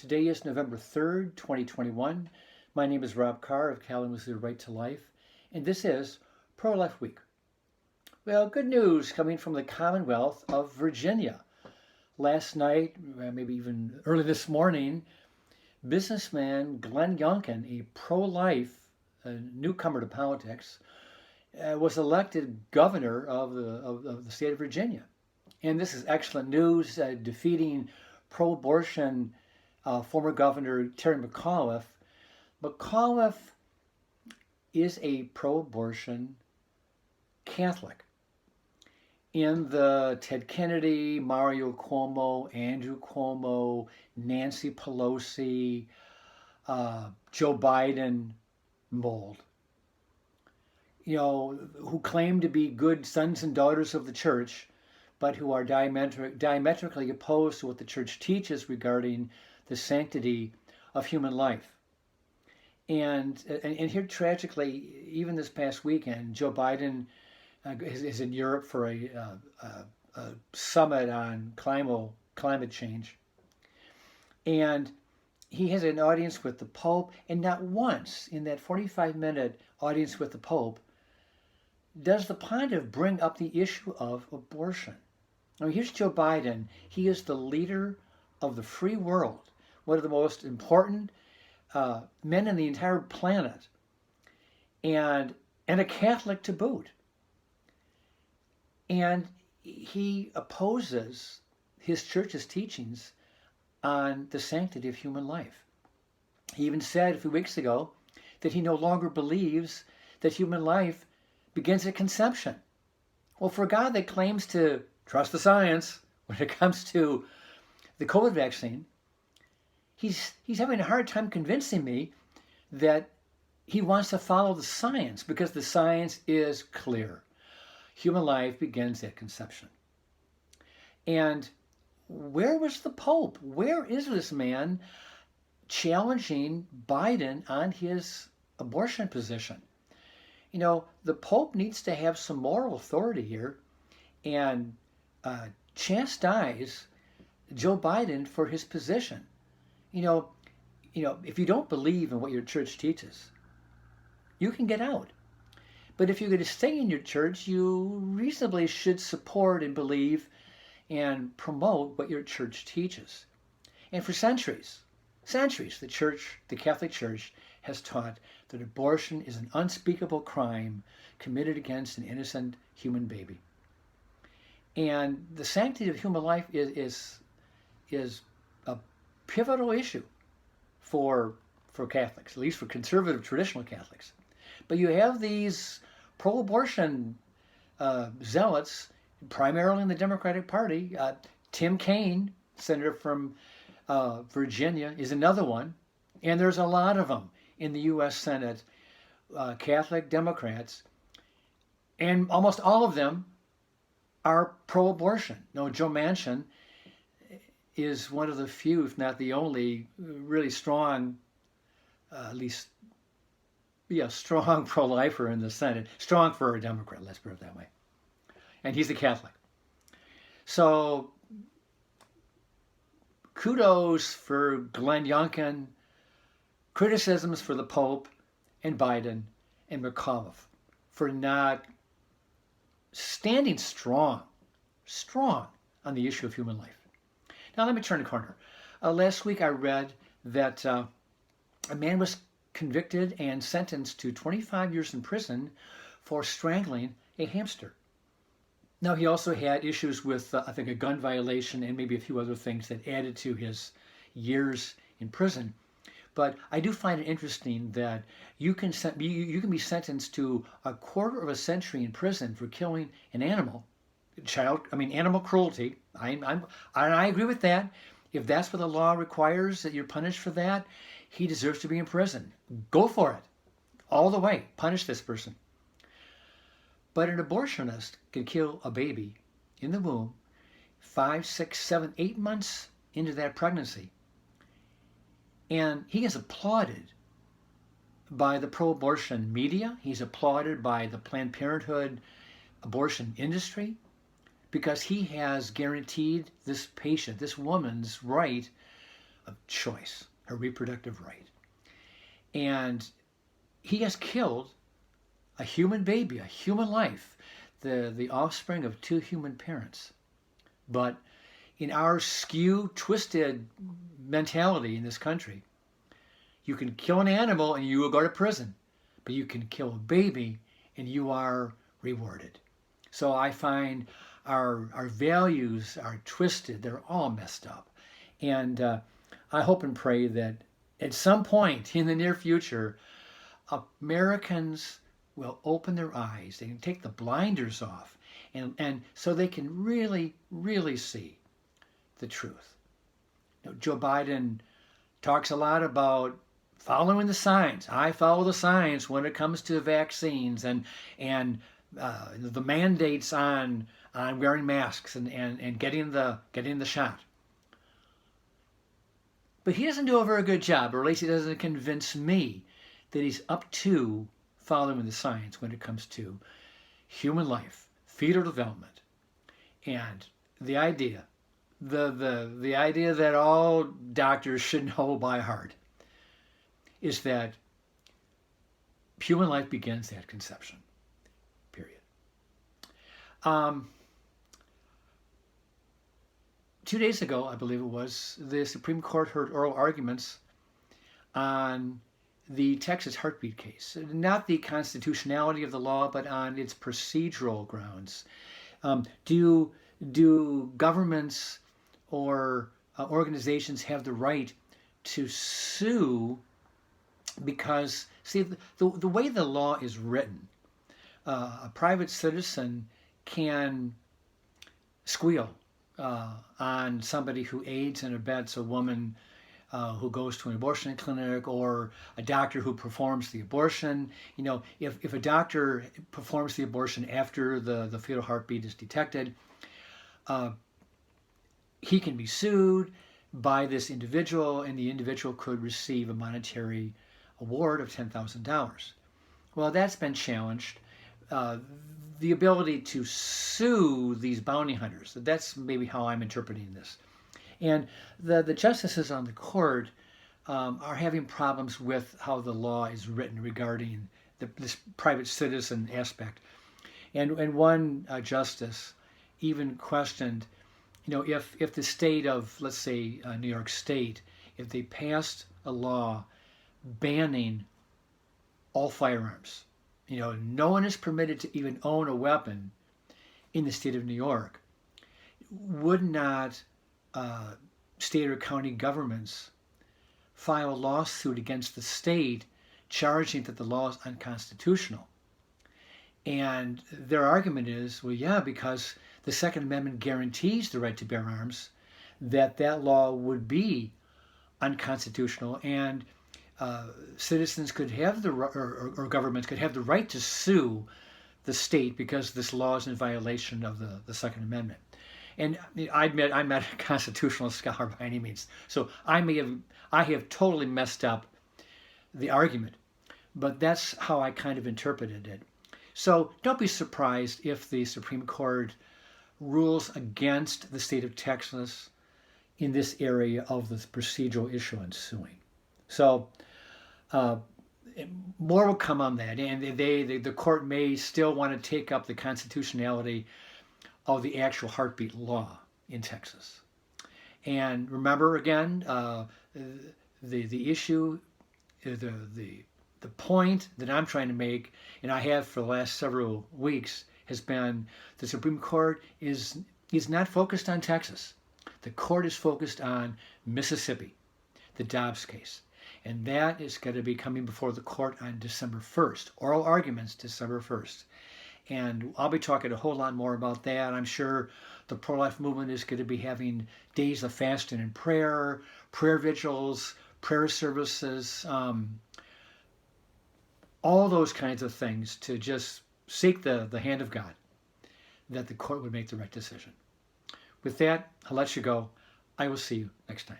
Today is November 3rd, 2021. My name is Rob Carr of Kalamazoo Right to Life, and this is Pro-Life Week. Well, good news coming from the Commonwealth of Virginia. Last night, maybe even early this morning, businessman Glenn Youngkin, a pro-life newcomer to politics, was elected governor of the state of Virginia. And this is excellent news, defeating pro-abortion former Governor Terry McAuliffe. McAuliffe is a pro-abortion Catholic. In the Ted Kennedy, Mario Cuomo, Andrew Cuomo, Nancy Pelosi, Joe Biden mold, who claim to be good sons and daughters of the church, but who are diametrically opposed to what the church teaches regarding the sanctity of human life. And here, tragically, even this past weekend, Joe Biden is in Europe for a summit on climate change. And he has an audience with the Pope, and not once in that 45-minute audience with the Pope does the pontiff bring up the issue of abortion. Now, here's Joe Biden. He is the leader of the free world, one of the most important men in the entire planet, and a Catholic to boot. And he opposes his church's teachings on the sanctity of human life. He even said a few weeks ago that he no longer believes that human life begins at conception. Well, for a God that claims to trust the science when it comes to the COVID vaccine, he's having a hard time convincing me that he wants to follow the science, because the science is clear. Human life begins at conception. And where was the Pope? Where is this man challenging Biden on his abortion position? The Pope needs to have some moral authority here and chastise Joe Biden for his position. If you don't believe in what your church teaches, you can get out. But if you're going to stay in your church, you reasonably should support and believe and promote what your church teaches. And for centuries, the Catholic Church has taught that abortion is an unspeakable crime committed against an innocent human baby. And the sanctity of human life is a pivotal issue for Catholics, at least for conservative traditional Catholics. But you have these pro-abortion zealots, primarily in the Democratic Party. Tim Kaine, senator from Virginia, is another one. And there's a lot of them in the U.S. Senate, Catholic Democrats. And almost all of them are pro-abortion. Joe Manchin is one of the few, if not the only, really strong, strong pro-lifer in the Senate. Strong for a Democrat, let's put it that way. And he's a Catholic. So kudos for Glenn Youngkin, criticisms for the Pope and Biden and McAuliffe for not standing strong on the issue of human life. Now let me turn the corner. Last week I read that a man was convicted and sentenced to 25 years in prison for strangling a hamster. Now, he also had issues with, I think, a gun violation and maybe a few other things that added to his years in prison. But I do find it interesting that you can be sentenced to a quarter of a century in prison for killing an animal, animal cruelty. I agree with that. If that's what the law requires, that you're punished for that, he deserves to be in prison. Go for it. All the way. Punish this person. But an abortionist can kill a baby in the womb 5, 6, 7, 8 months into that pregnancy. And he is applauded by the pro-abortion media. He's applauded by the Planned Parenthood abortion industry, because he has guaranteed this patient, this woman's right of choice, her reproductive right. And he has killed a human baby, a human life, the offspring of two human parents. But in our skewed, twisted mentality in this country, you can kill an animal and you will go to prison, but you can kill a baby and you are rewarded. So I find our values are twisted. They're all messed up. And I hope and pray that at some point in the near future, Americans will open their eyes. They can take the blinders off and so they can really, really see the truth. You know, Joe Biden talks a lot about following the signs. I follow the signs when it comes to vaccines and the mandates on wearing masks and getting the shot. But he doesn't do a very good job, or at least he doesn't convince me that he's up to following the science when it comes to human life, fetal development, and the idea, the idea that all doctors should know by heart is that human life begins at conception. Period. 2 days ago, I believe it was, the Supreme Court heard oral arguments on the Texas heartbeat case. Not the constitutionality of the law, but on its procedural grounds. Do governments or organizations have the right to sue because, see, the way the law is written, a private citizen can squeal on somebody who aids and abets a woman who goes to an abortion clinic, or a doctor who performs the abortion. You know, if a doctor performs the abortion after the fetal heartbeat is detected, he can be sued by this individual, and the individual could receive a monetary award of $10,000. Well, that's been challenged. The ability to sue these bounty hunters, that's maybe how I'm interpreting this. And the justices on the court are having problems with how the law is written regarding this private citizen aspect. And one justice even questioned, you know, if the state of, let's say, New York State, if they passed a law banning all firearms, you know, no one is permitted to even own a weapon in the state of New York, would not state or county governments file a lawsuit against the state charging that the law is unconstitutional? And their argument is, well, yeah, because the Second Amendment guarantees the right to bear arms, that law would be unconstitutional, and citizens could have or governments could have the right to sue the state because this law is in violation of the Second Amendment. And I admit I'm not a constitutional scholar by any means, so I have totally messed up the argument, but that's how I kind of interpreted it. So don't be surprised if the Supreme Court rules against the state of Texas in this area of the procedural issue on suing. So more will come on that, and the court may still want to take up the constitutionality of the actual heartbeat law in Texas. And remember again, the issue, the point that I'm trying to make, and I have for the last several weeks, has been the Supreme Court is not focused on Texas. The court is focused on Mississippi, the Dobbs case. And that is going to be coming before the court on December 1st. Oral arguments December 1st. And I'll be talking a whole lot more about that. I'm sure the pro-life movement is going to be having days of fasting and prayer vigils, prayer services, all those kinds of things to just seek the hand of God, that the court would make the right decision. With that, I'll let you go. I will see you next time.